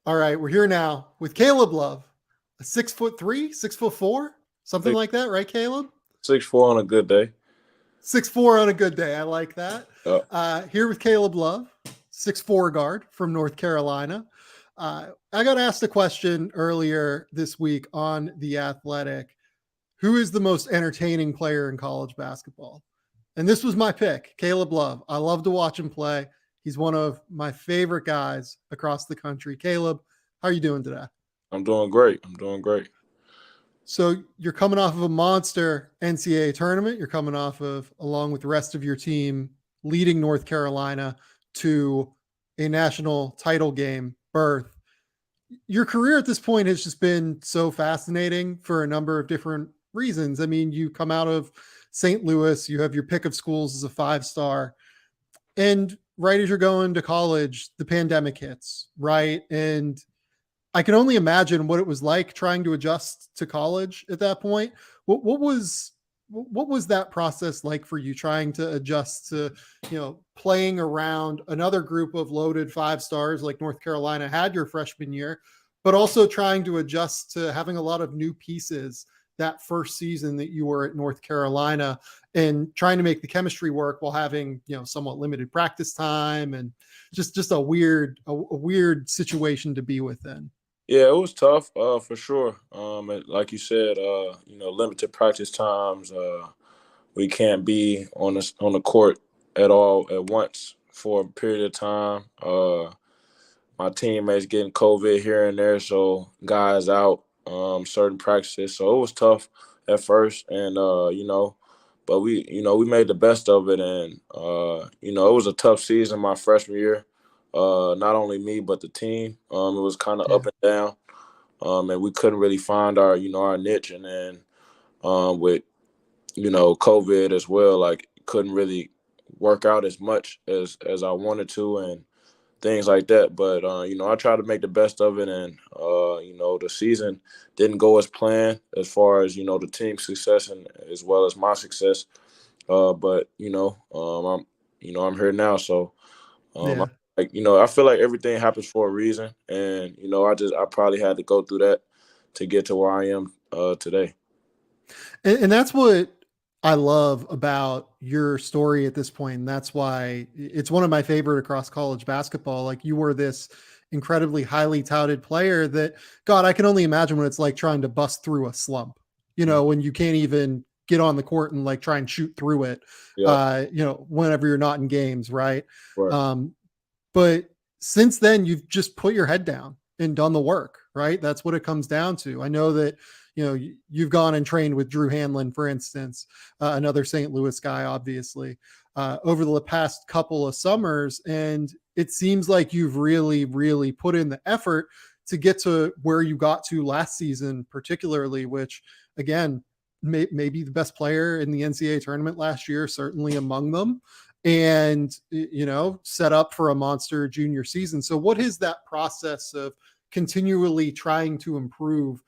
All right, we're here now with Caleb Love, a 6'3", 6'4", something Six like that, right, Caleb? 6'4" on a good day. 6'4" on a good day. I like that. Uh, Here with Caleb Love, 6'4" guard from North Carolina. I got asked a question earlier this week on The Athletic. Who is the most entertaining player in college basketball? And this was my pick, Caleb Love. I love to watch him play. He's one of my favorite guys across the country. Caleb, how are you doing today? I'm doing great. I'm doing great. So you're coming off of a monster NCAA tournament. You're coming off of, along with the rest of your team, leading North Carolina to a national title game berth. Your career at this point has just been so fascinating for a number of different reasons. I mean, you come out of St. Louis, you have your pick of schools as a 5-star, and right as you're going to college, the pandemic hits, right? And I can only imagine what it was like trying to adjust to college at that point. What was that process like for you, trying to adjust to, playing around another group of loaded 5-stars like North Carolina had your freshman year, but also trying to adjust to having a lot of new pieces that first season that you were at North Carolina, and trying to make the chemistry work while having, somewhat limited practice time, and just a weird situation to be within. Yeah, it was tough, for sure. Like you said, limited practice times. We can't be on the court at all at once for a period of time. My teammates getting COVID here and there, so guys out certain practices. So it was tough at first, and but we made the best of it, and it was a tough season my freshman year. Not only me but the team. It was kind of Yeah. up and down, and we couldn't really find our niche, and then with COVID as well, like couldn't really work out as much as I wanted to, and things like that. But I tried to make the best of it, and the season didn't go as planned as far as the team's success and as well as my success. But I'm here now, so I, Yeah. I feel like everything happens for a reason, and I probably had to go through that to get to where I am today. And that's what I love about your story at this point. And that's why it's one of my favorite across college basketball. Like, you were this incredibly highly touted player that, God, I can only imagine what it's like trying to bust through a slump, Mhm. when you can't even get on the court and like try and shoot through it, Yeah, whenever you're not in games. Right. right. Um, but since then, you've just put your head down and done the work, right? That's what it comes down to. I know that, you've gone and trained with Drew Hanlon, for instance, another St. Louis guy, obviously, over the past couple of summers. And it seems like you've really, really put in the effort to get to where you got to last season, particularly, which, again, maybe the best player in the NCAA tournament last year, certainly among them, and set up for a monster junior season. So what is that process of continually trying to improve,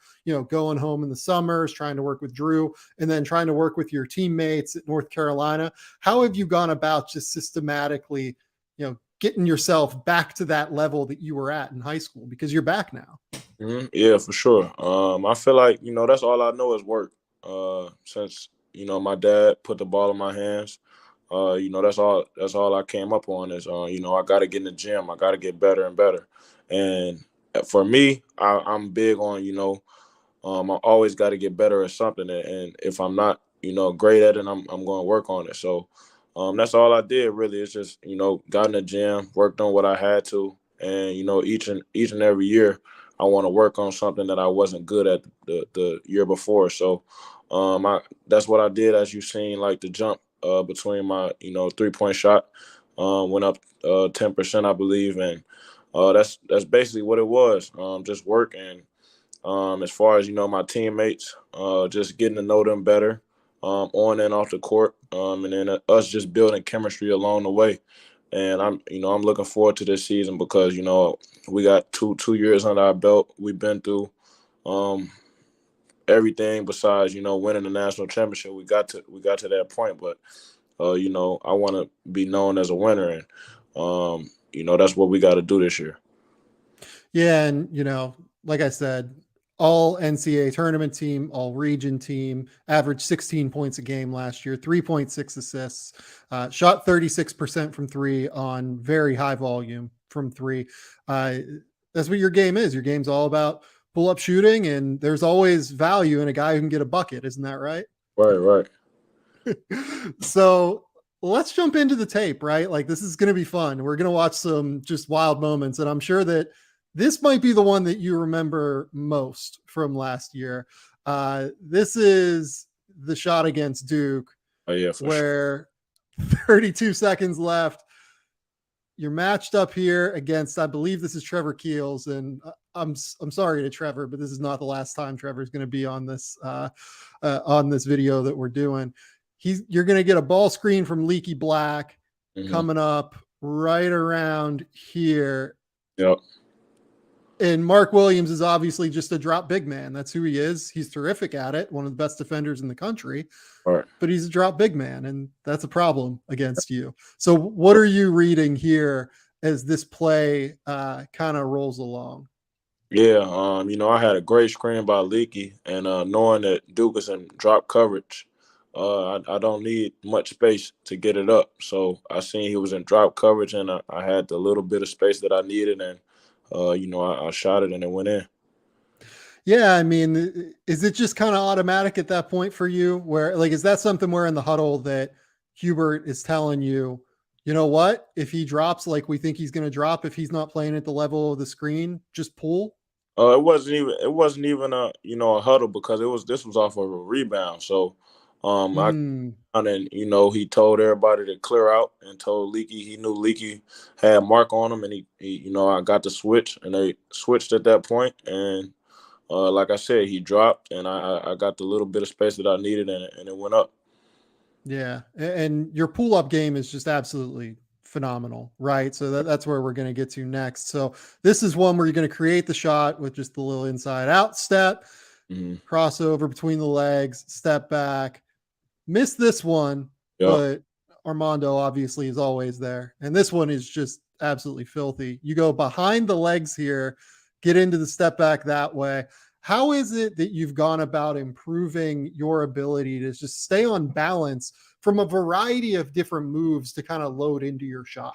going home in the summers, trying to work with Drew, and then trying to work with your teammates at North Carolina? How have you gone about just systematically, getting yourself back to that level that you were at in high school, because you're back now? Yeah, for sure. I feel like that's all I know is work. Since my dad put the ball in my hands, that's all I came up on is I got to get in the gym. I got to get better and better. And for me, I'm big on I always got to get better at something. And if I'm not great at it, I'm going to work on it. So that's all I did really. It's just got in the gym, worked on what I had to, and each and every year I want to work on something that I wasn't good at the year before. So that's what I did. As you've seen, like the jump between my 3-point shot went up 10%, I believe, and that's basically what it was. Just work, and as far as my teammates, just getting to know them better, on and off the court, and then us just building chemistry along the way. And I'm looking forward to this season because we got two years under our belt. We've been through um, everything besides winning the national championship. We got to that point, but I want to be known as a winner, and that's what we got to do this year. Yeah, and like I said, all NCAA tournament team, all region team, averaged 16 points a game last year, 3.6 assists, shot 36% from three on very high volume from three. Uh, that's what your game is. Your game's all about pull up shooting, and there's always value in a guy who can get a bucket. Isn't that right? Right, right. So let's jump into the tape, right? Like this is going to be fun. We're going to watch some just wild moments, and I'm sure that this might be the one that you remember most from last year. This is the shot against Duke, Oh yeah, for sure. where 32 seconds left. You're matched up here against, I believe this is Trevor Keels, and I'm sorry to Trevor, but this is not the last time Trevor's going to be on this video that we're doing. You're going to get a ball screen from Leaky Black coming up right around here. Yep. And Mark Williams is obviously just a drop big man. That's who he is. He's terrific at it. One of the best defenders in the country. Right. But he's a drop big man, and that's a problem against you. So what are you reading here as this play kind of rolls along? Yeah, I had a great screen by Leaky, and knowing that Duke is in drop coverage, I don't need much space to get it up. So I seen he was in drop coverage, and I had the little bit of space that I needed, and I shot it and it went in. Yeah, I mean, is it just kind of automatic at that point for you? Where like, is that something where in the huddle that Hubert is telling you, you know what? If he drops like we think he's going to drop, if he's not playing at the level of the screen, just pull. It wasn't even a huddle because this was off of a rebound. So I and he told everybody to clear out and told Leaky he knew Leaky had Mark on him, and he I got the switch and they switched at that point, and like I said, he dropped and I got the little bit of space that I needed, and it went up. Yeah, and your pull up game is just absolutely phenomenal, right? So that's where we're going to get to next. So this is one where you're going to create the shot with just the little inside out step, crossover between the legs, step back. Miss this one, but Armando obviously is always there. And this one is just absolutely filthy. You go behind the legs here, get into the step back that way. How is it that you've gone about improving your ability to just stay on balance from a variety of different moves to kind of load into your shot?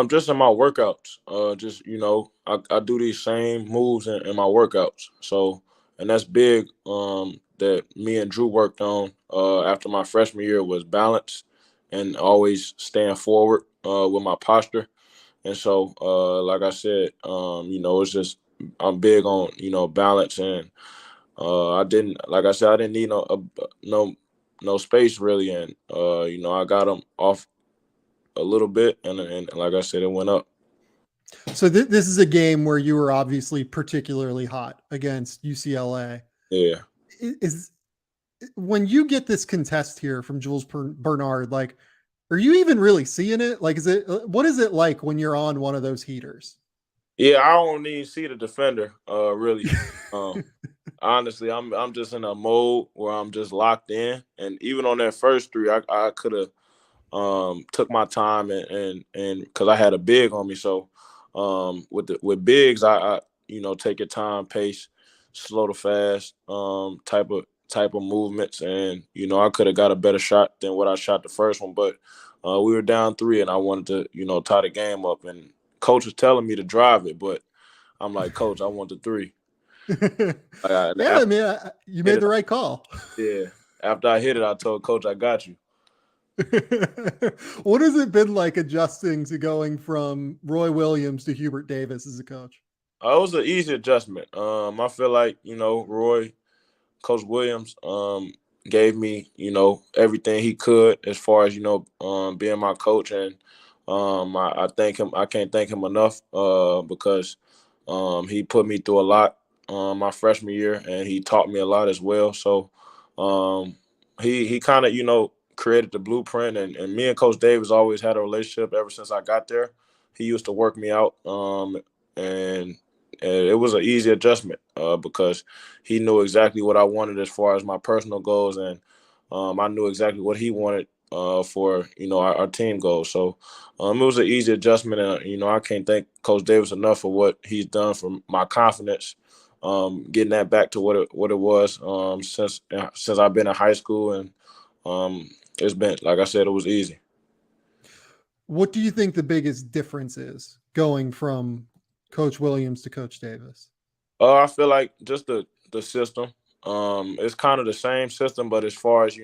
Just in my workouts. I do these same moves in my workouts. So, and that's big. That me and Drew worked on after my freshman year was balance and always staying forward with my posture. And so, like I said, it's just I'm big on balance, and I didn't need no space really, and I got them off a little bit, and like I said, it went up. So this is a game where you were obviously particularly hot against UCLA. Yeah. Is when you get this contest here from Jules Bernard, like, are you even really seeing it? Like, what is it like when you're on one of those heaters? Yeah, I don't even see the defender, really. Honestly, I'm just in a mode where I'm just locked in, and even on that first three, I could have took my time and because I had a big on me. So with bigs, I take your time, pace, slow to fast, type of movements, and I could have got a better shot than what I shot the first one, but we were down 3, and I wanted to tie the game up, and coach was telling me to drive it, but I'm like, Coach, I want the 3. Yeah, I mean, you made the right call. Yeah, after I hit it, I told Coach, I got you. What has it been like adjusting to going from Roy Williams to Hubert Davis as a coach? It was an easy adjustment. I feel like Roy, Coach Williams, gave me everything he could as far as being my coach, and I thank him. I can't thank him enough because he put me through a lot my freshman year, and he taught me a lot as well. So he kind of created the blueprint, and me and Coach Davis always had a relationship ever since I got there. He used to work me out, and it was an easy adjustment because he knew exactly what I wanted as far as my personal goals, and I knew exactly what he wanted for our team goals. So it was an easy adjustment, and I can't thank Coach Davis enough for what he's done for my confidence, getting that back to what it was since I've been in high school, and it's been, like I said, it was easy. What do you think the biggest difference is going from Coach Williams to Coach Davis? I feel like just the system. It's kind of the same system, but as far as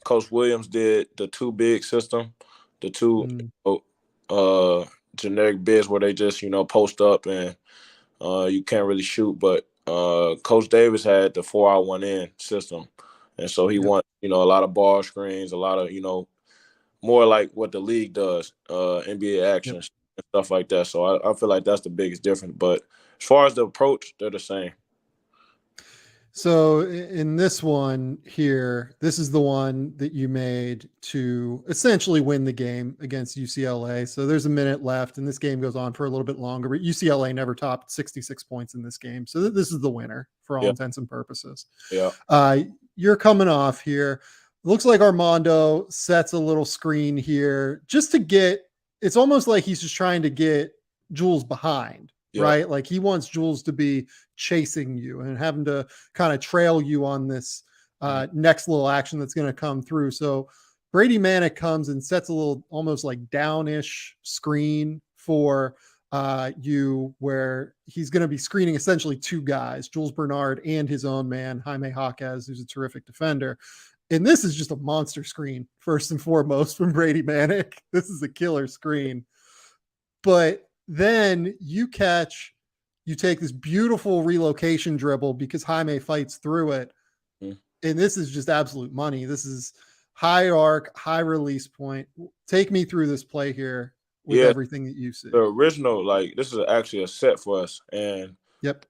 Coach Williams did the two big system, the two uh, generic bigs where they just post up and you can't really shoot. But Coach Davis had the 4-out 1-in system, and so he Yep. won a lot of ball screens, a lot of more like what the league does, NBA Yep. actions and stuff like that. So I feel like that's the biggest difference. But as far as the approach, they're the same. So in this one here, this is the one that you made to essentially win the game against UCLA. So there's a minute left and this game goes on for a little bit longer, but UCLA never topped 66 points in this game. So this is the winner for all Yeah. intents and purposes. Yeah. You're coming off here. Looks like Armando sets a little screen here just to it's almost like he's just trying to get Jules behind. Yeah. Right? Like he wants Jules to be chasing you and having to kind of trail you on this next little action that's going to come through. So Brady Manick comes and sets a little almost like downish screen for you, where he's going to be screening essentially two guys, Jules Bernard and his own man, Jaime Jaquez, who's a terrific defender. And this is just a monster screen, first and foremost, from Brady Manick. This is a killer screen. But then you take this beautiful relocation dribble because Jaime fights through it. And this is just absolute money. This is high arc, high release point. Take me through this play here with everything that you see. The original, this is actually a set for us. And yep,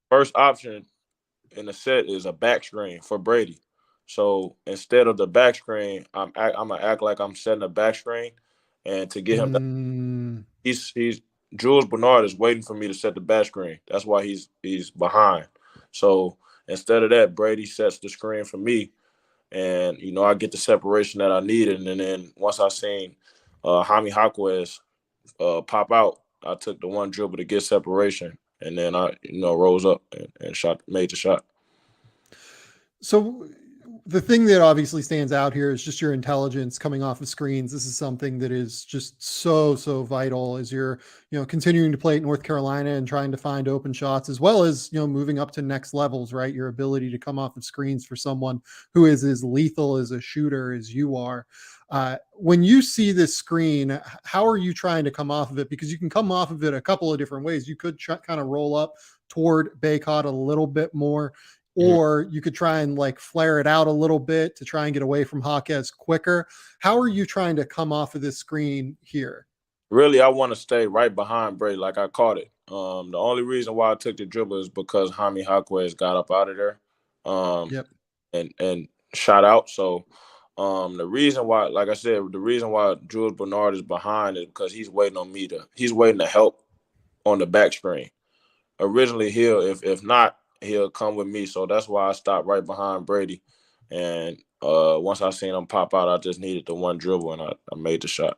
first option in the set is a back screen for Brady. So instead of the back screen, I'm gonna act like I'm setting a back screen, and to get him, he's Jules Bernard is waiting for me to set the back screen. That's why he's behind. So instead of that, Brady sets the screen for me, and I get the separation that I needed. And then once I seen Jaime Jaquez pop out, I took the one dribble to get separation, and then I rose up and made the shot. So the thing that obviously stands out here is just your intelligence coming off of screens. This is something that is just so vital as you're, continuing to play at North Carolina and trying to find open shots, as well as, moving up to next levels, right? Your ability to come off of screens for someone who is as lethal as a shooter as you are. When you see this screen, how are you trying to come off of it? Because you can come off of it a couple of different ways. You could kind of roll up toward Baycott a little bit more, or you could try and flare it out a little bit to try and get away from Jaquez quicker. How are you trying to come off of this screen here? Really, I want to stay right behind Brady, like I caught it. The only reason why I took the dribble is because Jaime Jaquez got up out of there and shot out. So the reason why, like I said, the reason why Jules Bernard is behind is because he's waiting on me he's waiting to help on the back screen. Originally, if not, he'll come with me. So that's why I stopped right behind Brady. And once I seen him pop out, I just needed the one dribble, and I made the shot.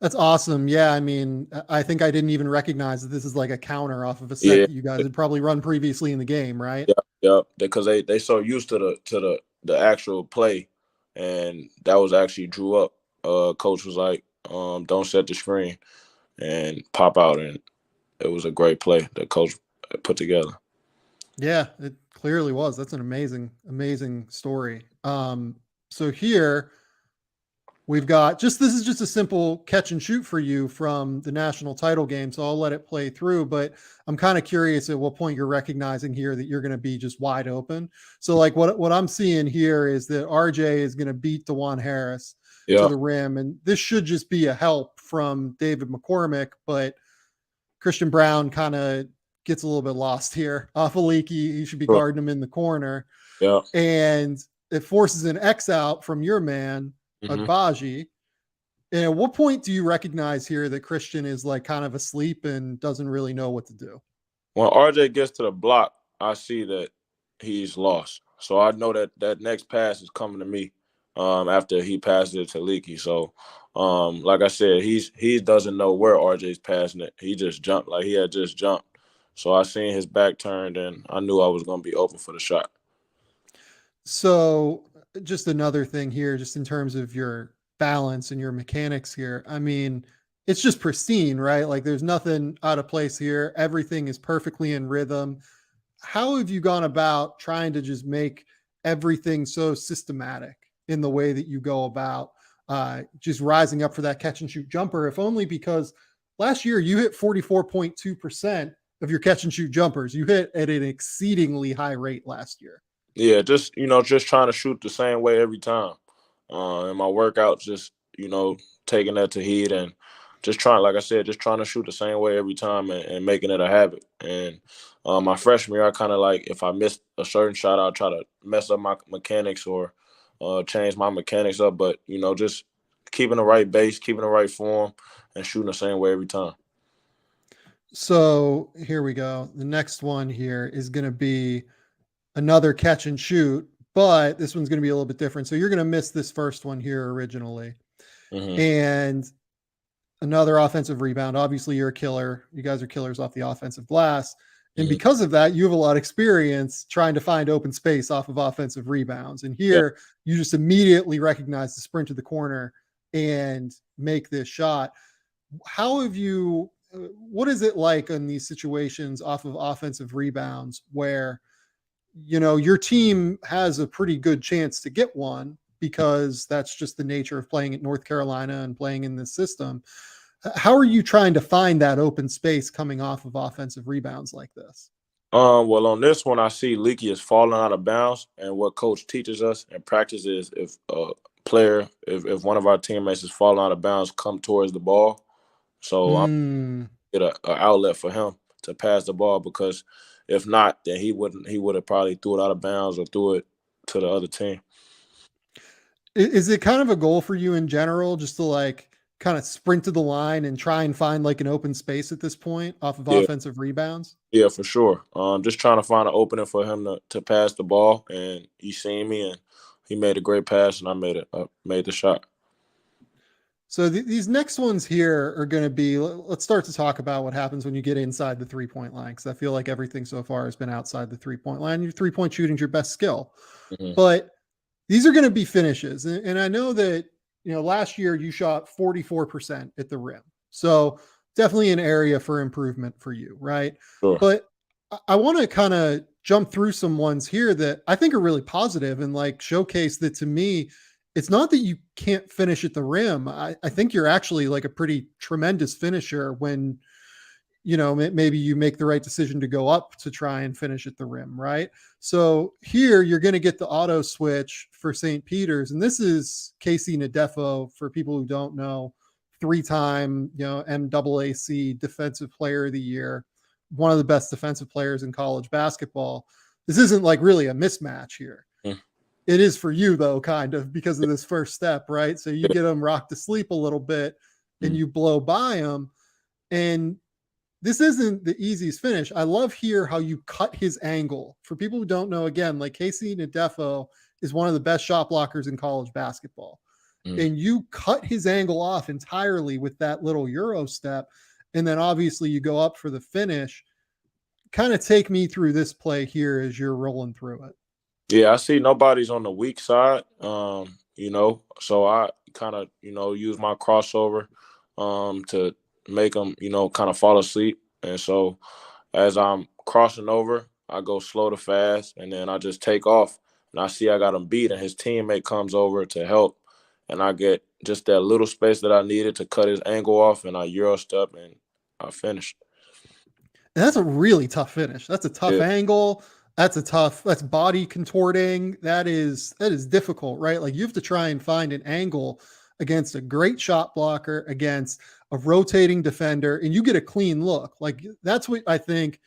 That's awesome. Yeah, I mean, I think I didn't even recognize that this is like a counter off of a set that you guys had probably run previously in the game, right? Yeah, because they so used to the actual play, and that was actually drew up. Coach was like, don't set the screen and pop out, and it was a great play that Coach put together. Yeah, it clearly was. That's an amazing story. So here we've got this is just a simple catch and shoot for you from the national title game. So I'll let it play through, but I'm kind of curious at what point you're recognizing here that you're going to be just wide open. So what I'm seeing here is that RJ is going to beat DeJuan Harris to the rim. And this should just be a help from David McCormick, but Christian Brown kind of gets a little bit lost here off a leaky. He should be guarding him in the corner. Yeah. And it forces an X out from your man, Agbaji. And at what point do you recognize here that Christian is kind of asleep and doesn't really know what to do? When RJ gets to the block, I see that he's lost. So I know that next pass is coming to me. after he passed it to Leaky. So, like I said, he doesn't know where RJ's passing it. He just jumped, like he had just jumped. So I seen his back turned, and I knew I was gonna be open for the shot. So, just another thing here, just in terms of your balance and your mechanics here. I mean, it's just pristine, right? Like there's nothing out of place here. Everything is perfectly in rhythm. How have you gone about trying to just make everything so systematic in the way that you go about just rising up for that catch and shoot jumper, if only because last year you hit 44.2% of your catch and shoot jumpers. You hit at an exceedingly high rate last year. Yeah, just trying to shoot the same way every time. And my workouts, just taking that to heat and just trying, like I said, just trying to shoot the same way every time and making it a habit. And my freshman year, I kind of like if I missed a certain shot, I'll try to mess up my mechanics or change my mechanics up. But just keeping the right base, keeping the right form, and shooting the same way every time. So here we go. The next one here is going to be another catch and shoot, but this one's going to be a little bit different. So you're going to miss this first one here originally. Mm-hmm. And another offensive rebound. Obviously, you're a killer. You guys are killers off the offensive glass. And because of that, you have a lot of experience trying to find open space off of offensive rebounds. And here, you just immediately recognize the sprint to the corner and make this shot. How have you, what is it like in these situations off of offensive rebounds where, your team has a pretty good chance to get one because that's just the nature of playing at North Carolina and playing in this system? How are you trying to find that open space coming off of offensive rebounds like this? Well, on this one, I see Leaky is falling out of bounds, and what coach teaches us in practice is if a player, if one of our teammates is falling out of bounds, come towards the ball. So I'm get an outlet for him to pass the ball, because if not, then he would have probably threw it out of bounds or threw it to the other team. Is it kind of a goal for you in general, just to like kind of sprint to the line and try and find like an open space at this point off of offensive rebounds? Yeah, for sure. Just trying to find an opening for him to pass the ball, and he seen me and he made a great pass, and I made the shot. So these next ones here are going to be, let's start to talk about what happens when you get inside the 3-point line, because I feel like everything so far has been outside the 3-point line. Your 3-point shooting is your best skill. Mm-hmm. But these are going to be finishes. And I know that, last year you shot 44% at the rim. So definitely an area for improvement for you, right? Sure. But I want to kind of jump through some ones here that I think are really positive and like showcase that to me, it's not that you can't finish at the rim. I think you're actually like a pretty tremendous finisher when, maybe you make the right decision to go up to try and finish at the rim, right? So here you're going to get the auto switch for St. Peter's. And this is Casey Nadefo, for people who don't know, 3-time, MAAC Defensive Player of the Year, one of the best defensive players in college basketball. This isn't like really a mismatch here. It is for you, though, kind of, because of this first step, right? So you get them rocked to sleep a little bit and you blow by them. And this isn't the easiest finish. I love here how you cut his angle. For people who don't know, again, like Casey Nadefo is one of the best shot blockers in college basketball. And you cut his angle off entirely with that little Euro step. And then obviously you go up for the finish. Kind of take me through this play here as you're rolling through it. Yeah, I see nobody's on the weak side, so I kind of, use my crossover to make them, kind of fall asleep. And so as I'm crossing over, I go slow to fast, and then I just take off, and I see I got him beat, and his teammate comes over to help, and I get just that little space that I needed to cut his angle off, and I Euro step, and I finished. And that's a really tough finish. That's a tough angle. That's body contorting. That is difficult, right? Like you have to try and find an angle against a great shot blocker, against a rotating defender, and you get a clean look. Like that's what I think,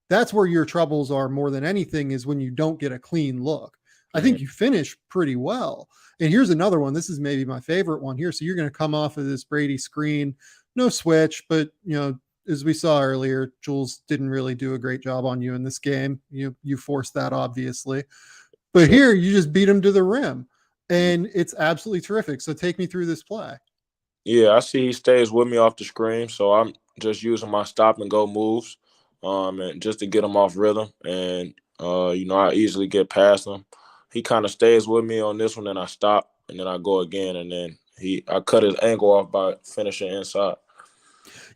that's where your troubles are more than anything, is when you don't get a clean look. I think you finish pretty well. And here's another one. This is maybe my favorite one here. So you're going to come off of this Brady screen, no switch, but as we saw earlier, Jules didn't really do a great job on you in this game. You forced that, obviously. But here, you just beat him to the rim. and it's absolutely terrific. So take me through this play. Yeah, I see he stays with me off the screen, so I'm just using my stop and go moves, and just to get him off rhythm, and I easily get past him. He kind of stays with me on this one, and I stop, and then I go again, and then I cut his angle off by finishing inside.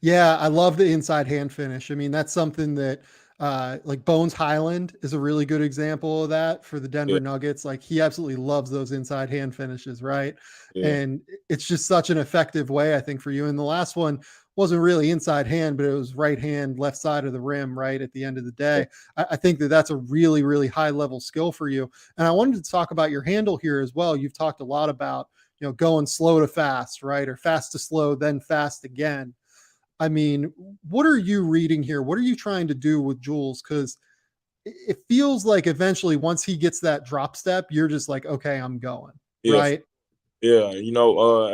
Yeah, I love the inside hand finish. I mean, that's something that like Bones Highland is a really good example of that for the Yeah, Denver Nuggets. Like he absolutely loves those inside hand finishes, right? yeah, And it's just such an effective way, I think, for you. And the last one wasn't really inside hand, but it was right hand, left side of the rim, right at the end of the yeah. day. I think that that's a really, really high level skill for you. And I wanted to talk about your handle here as well. You've talked a lot about, going slow to fast, right? Or fast to slow, then fast again. I mean, what are you reading here? What are you trying to do with Jules? Because it feels like eventually, once he gets that drop step, you're just like, okay, I'm going, Yeah, right? yeah.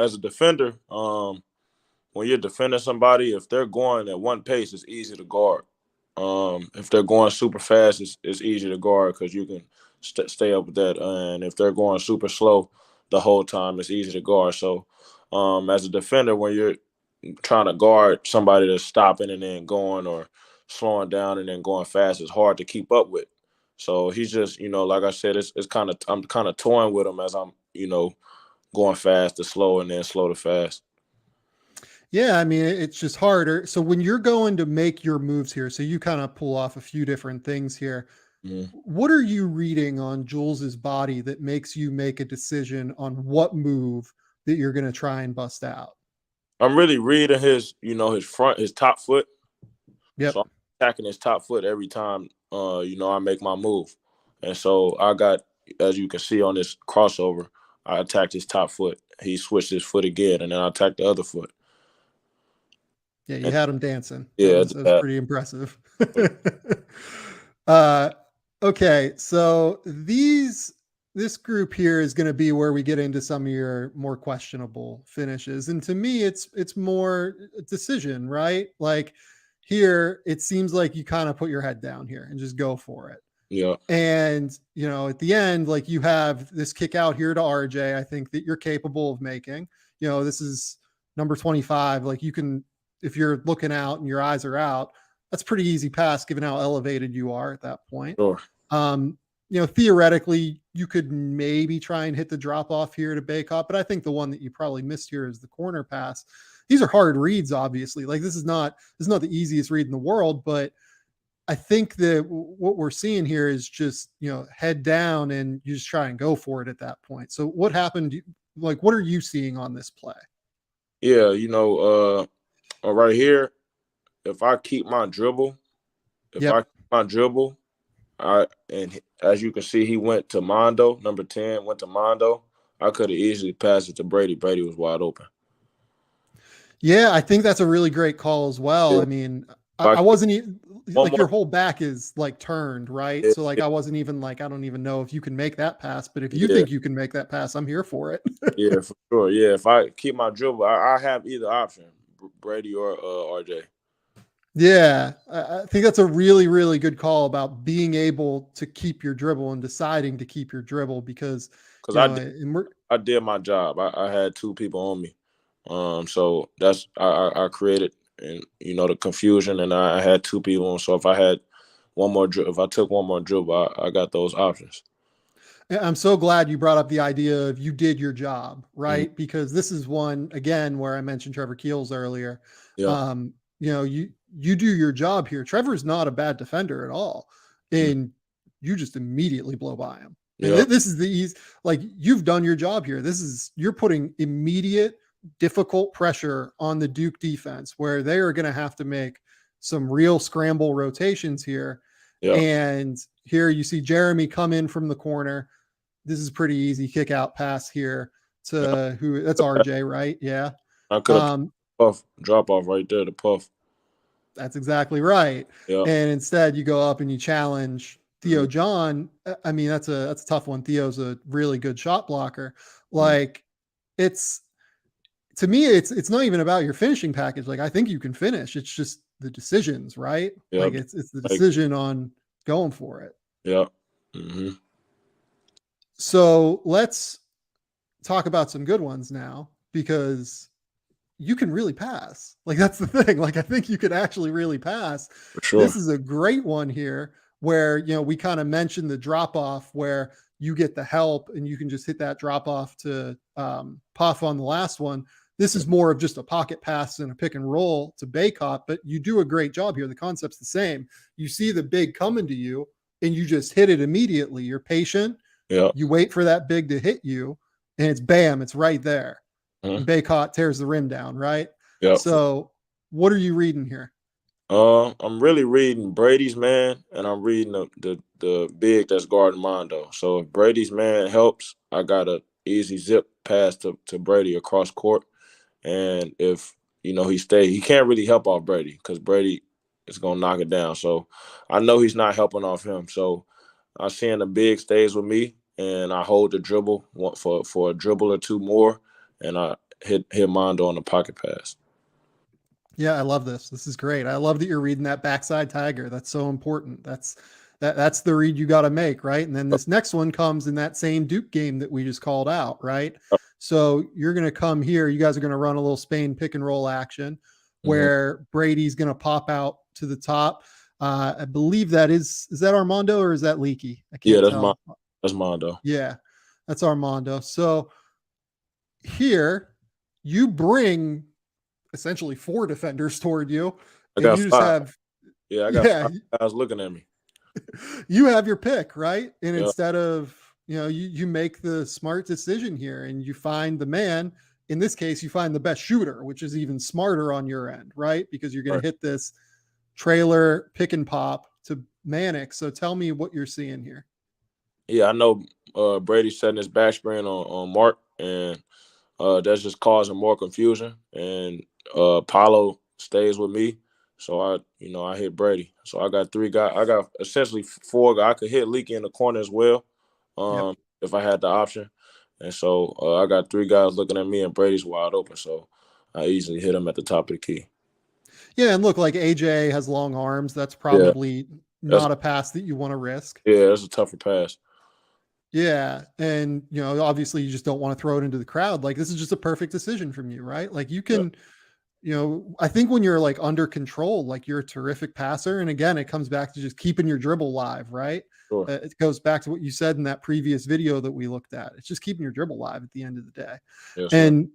As a defender, when you're defending somebody, if they're going at one pace, it's easy to guard. If they're going super fast, it's easy to guard because you can stay up with that. And if they're going super slow the whole time, it's easy to guard. So, as a defender, when you're trying to guard somebody that's stopping and then going, or slowing down and then going fast, it's hard to keep up with. So he's just, like I said, it's kind of I'm kind of toying with him as I'm, going fast to slow and then slow to fast. Yeah, I mean, it's just harder. So when you're going to make your moves here, so you kind of pull off a few different things here. Mhm. What are you reading on Jules's body that makes you make a decision on what move that you're going to try and bust out? I'm really reading his top foot. So Yep. I'm attacking his top foot every time, I make my move. And so I got, as you can see on this crossover, I attacked his top foot. He switched his foot again, and then I attacked the other foot. Yeah, you And had him dancing. That yeah, was that was pretty impressive. uh, okay, so this group here is going to be where we get into some of your more questionable finishes, and to me, it's more decision, right? Like here, it seems like you kind of put your head down here and just go for it. yeah, And at the end, like you have this kick out here to RJ. I think that you're capable of making. This is number 25. Like you can, if you're looking out and your eyes are out, that's pretty easy pass given how elevated you are at that point. sure. Um, theoretically, you could maybe try and hit the drop off here to Baycott, but I think the one that you probably missed here is the corner pass. These are hard reads, obviously. Like this is not the easiest read in the world, but I think that what we're seeing here is just, head down and you just try and go for it at that point. So what happened? Like, what are you seeing on this play? Yeah, right here, if I keep my dribble, if I Yep. keep my dribble, and as you can see, he went to Mondo, number 10, went to Mondo. I could have easily passed it to Brady. Brady was wide open. Yeah, I think that's a really great call as well. Yeah. I mean, If I I keep wasn't one like your more, whole back is like turned, right? yeah, So like I wasn't even like I don't even know if you can make that pass, but if you yeah, think you can make that pass, I'm here for it. yeah, for sure. Yeah, if I keep my dribble, I have either option, Brady or RJ. Yeah, I think that's a really, really good call about being able to keep your dribble and deciding to keep your dribble because, Because you know, and we're, I did my job. I had two people on me. So that's I created, and the confusion, and I had two people on. So if I had one more, if I took one more dribble, I got those options. I'm so glad you brought up the idea of you did your job, Mhm. right? Because this is one again where I mentioned Trevor Keels earlier. Yeah. You do your job here. Trevor's not a bad defender at all, Mhm. and you just immediately blow by him. And Yeah. this is the easy, like you've done your job here. You're putting immediate, difficult pressure on the Duke defense where they are going to have to make some real scramble rotations here. Yeah. And here you see Jeremy come in from the corner. This is pretty easy kick out pass here Yeah. to who that's RJ, right? Yeah. I could have Um, puff drop off right there. The puff. that's exactly right. Yeah. And instead you go up and you challenge Theo Mhm. John. I mean, that's a tough one. Theo's a really good shot blocker. Mhm. Like it's to me, it's not even about your finishing package. Like I think you can finish. It's just the decisions, right? Yeah. Like it's the Like, decision on going for it. yeah. Hmm. So let's talk about some good ones now because you can really pass. Like that's the thing. Like I think you could actually really pass. For sure. This is a great one here where, we kind of mentioned the drop off where you get the help and you can just hit that drop off to Puff on the last one. This is more of just a pocket pass and a pick and roll to Baycott, but you do a great job here. The concept's the same. You see the big coming to you and you just hit it immediately. You're patient. Yeah. You wait for that big to hit you and it's bam, it's right there. And Baycott tears the rim down, right? Yeah. So what are you reading here? I'm really reading Brady's man, and I'm reading the big that's guarding Mondo. So if Brady's man helps, I got a easy zip pass to Brady across court. And if he stays, he can't really help off Brady because Brady is gonna knock it down. So I know he's not helping off him. So I seeing the big stays with me, and I hold the dribble for a dribble or two more, and I hit Mondo on the pocket pass. Yeah, I love this. This is great. I love that you're reading that backside tiger. That's so important. That's the read you got to make, right? And then this next one comes in that same Duke game that we just called out, right? So you're going to come here. You guys are going to run a little Spain pick and roll action where Brady's going to pop out to the top. I believe is that Armando or is that Leaky? I can't tell. That's Mondo. Yeah, that's Armando. So here you bring essentially 4 defenders toward you. I got you 5. I got 5 guys looking at me. You have your pick, right? And instead of, you make the smart decision here and you find the man. In this case, you find the best shooter, which is even smarter on your end, right? Because you're going to hit this trailer pick and pop to Manic. So tell me what you're seeing here. Yeah, I know Brady's setting his back screen on Mark, and that's just causing more confusion. And Paulo stays with me, so I hit Brady. So I got 3 guys. I got essentially 4 guys. I could hit Leaky in the corner as well, if I had the option. And so I got 3 guys looking at me, and Brady's wide open. So I easily hit him at the top of the key. Yeah, and look, like AJ has long arms. That's probably not a pass that you want to risk. Yeah, that's a tougher pass. Yeah. And, obviously you just don't want to throw it into the crowd. Like this is just a perfect decision from you, right? Like you can, I think when you're like under control, like you're a terrific passer. And again, it comes back to just keeping your dribble live, right? Sure. It goes back to what you said in that previous video that we looked at. It's just keeping your dribble live at the end of the day. Yes, and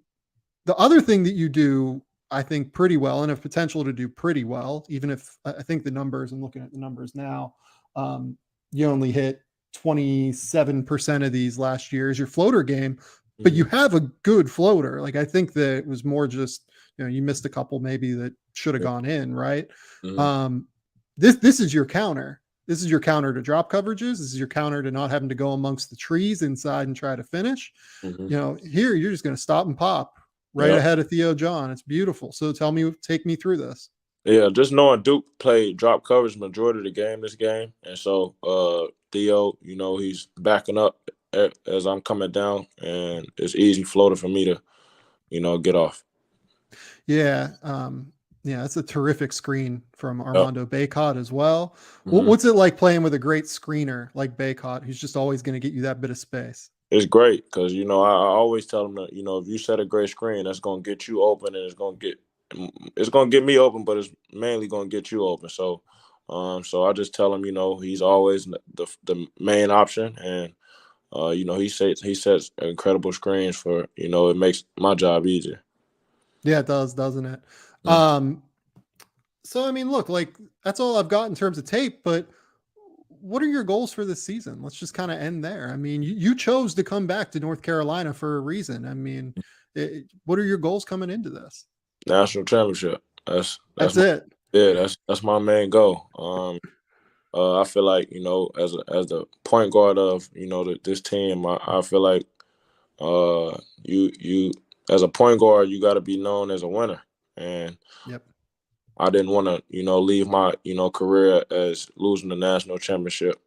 the other thing that you do, I think pretty well and have potential to do pretty well, even if I think the numbers, I'm looking at the numbers now, you only hit 27% of these last year is your floater game, but you have a good floater. Like I think that it was more just, you missed a couple maybe that should have gone in, right? This is your counter. This is your counter to drop coverages. This is your counter to not having to go amongst the trees inside and try to finish. Here you're just going to stop and pop right ahead of Theo John. It's beautiful. So take me through this. Yeah, just knowing Duke played drop coverage majority of the game this game. And so Theo, he's backing up as I'm coming down, and it's easy floater for me to, get off. Yeah. It's a terrific screen from Armando Baycott as well. What's it like playing with a great screener like Baycott, who's just always going to get you that bit of space? It's great because, I always tell them that, if you set a great screen, that's going to get you open, and it's going to get me open, but it's mainly going to get you open. So I just tell him, he's always the main option, and he sets incredible screens for, it makes my job easier. Yeah, it does, doesn't it? So I mean, look, like that's all I've got in terms of tape, but what are your goals for this season? Let's just kind of end there. I mean, you chose to come back to North Carolina for a reason. I mean, what are your goals coming into this? National championship. That's it. Yeah, that's my main goal. I feel like, as the point guard of, this team, I feel like you as a point guard, you got to be known as a winner. And I didn't want to, leave my, career as losing the national championship.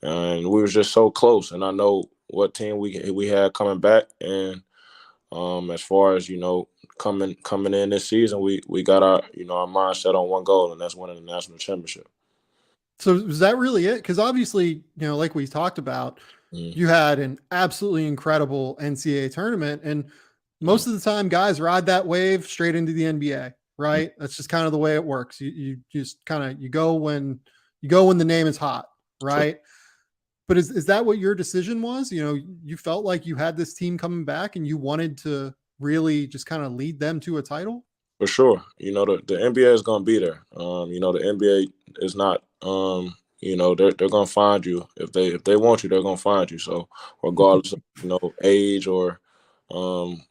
And we were just so close. And I know what team we had coming back. And as far as, coming in this season, we got our mindset on one goal, and that's winning the national championship. So is that really it? Because obviously, like we talked about, Mm. You had an absolutely incredible NCAA tournament. And most of the time, guys ride that wave straight into the NBA, Mm. right? That's just kind of the way it works. You just kind of you go when the name is hot, For, right? But is that what your decision was? You know, you felt like you had this team coming back and you wanted to really just kind of lead them to a title? for sure. You know, the NBA is gonna be there. You know, the NBA is not you know, they're gonna find you. If they want you, they're gonna find you. So regardless of, you know, age or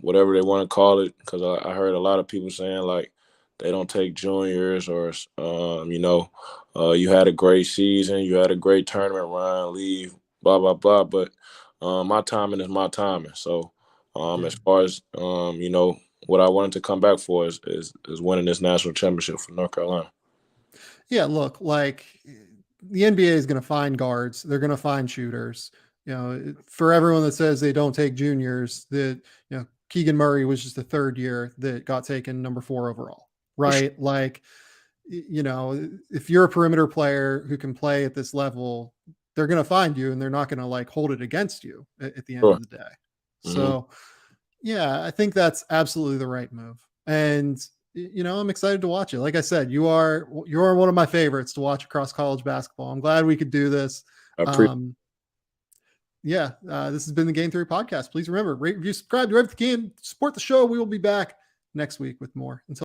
whatever they want to call it, because I heard a lot of people saying like they don't take juniors or you know, you had a great season, you had a great tournament run, leave, blah blah blah. But my timing is my timing. So Yeah. as far as you know, what I wanted to come back for is winning this national championship for North Carolina. Yeah, look, like the NBA is going to find guards, they're going to find shooters. You know, for everyone that says they don't take juniors, that you know, Keegan Murray was just the third year that got taken number 4 overall, For sure. right? Like, you know, if you're a perimeter player who can play at this level, they're going to find you and they're not going to like hold it against you at the end Sure. of the day. Hmm. So, yeah, I think that's absolutely the right move. And you know, I'm excited to watch it. Like I said, you're one of my favorites to watch across college basketball. I'm glad we could do this. I appreciate. Um, yeah, this has been the Game Theory Podcast. Please remember, rate, review, subscribe, do everything you can, support the show. We will be back next week with more. Until